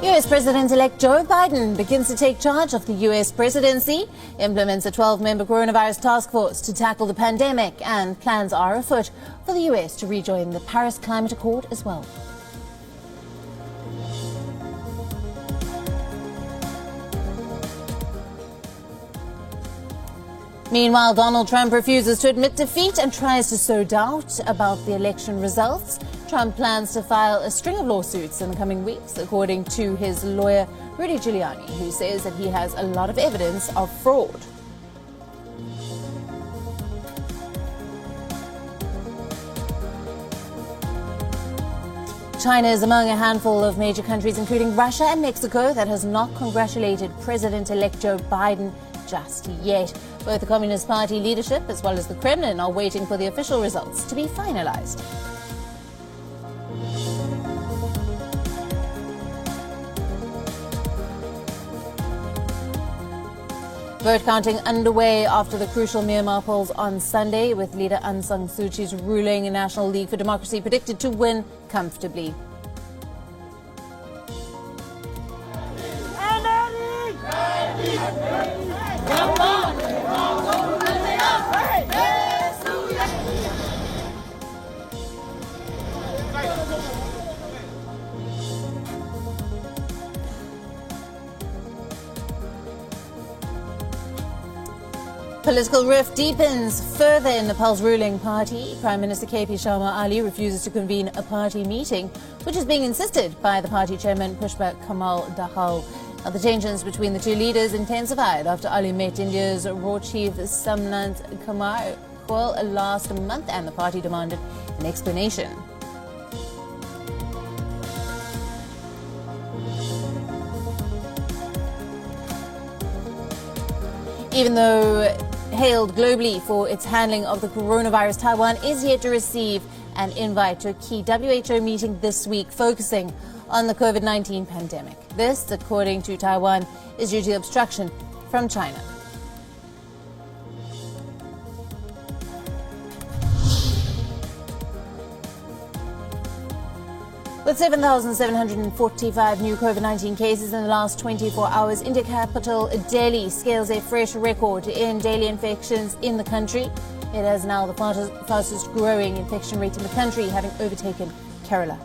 U.S. President-elect Joe Biden begins to take charge of the U.S. presidency, implements a 12-member coronavirus task force to tackle the pandemic, and plans are afoot for the U.S. to rejoin the Paris Climate Accord as well. Meanwhile, Donald Trump refuses to admit defeat and tries to sow doubt about the election results. Trump plans to file a string of lawsuits in the coming weeks, according to his lawyer, Rudy Giuliani, who says that he has a lot of evidence of fraud. China is among a handful of major countries, including Russia and Mexico, that has not congratulated President-elect Joe Biden just yet. Both the Communist Party leadership as well as the Kremlin are waiting for the official results to be finalized. Vote counting underway after the crucial Myanmar polls on Sunday, with leader Aung San Suu Kyi's ruling National League for Democracy predicted to win comfortably. Political rift deepens further in Nepal's ruling party. Prime Minister KP Sharma Ali refuses to convene a party meeting, which is being insisted by the party chairman Pushpa Kamal Dahal. Now, the tensions between the two leaders intensified after Ali met India's raw chief Somnath Kumar last month, and the party demanded an explanation. Even though hailed globally for its handling of the coronavirus, Taiwan is yet to receive an invite to a key WHO meeting this week focusing on the COVID-19 pandemic. This, according to Taiwan, is due to obstruction from China. With 7,745 new COVID-19 cases in the last 24 hours, India capital Delhi scales a fresh record in daily infections in the country. It has now the fastest growing infection rate in the country, having overtaken Kerala.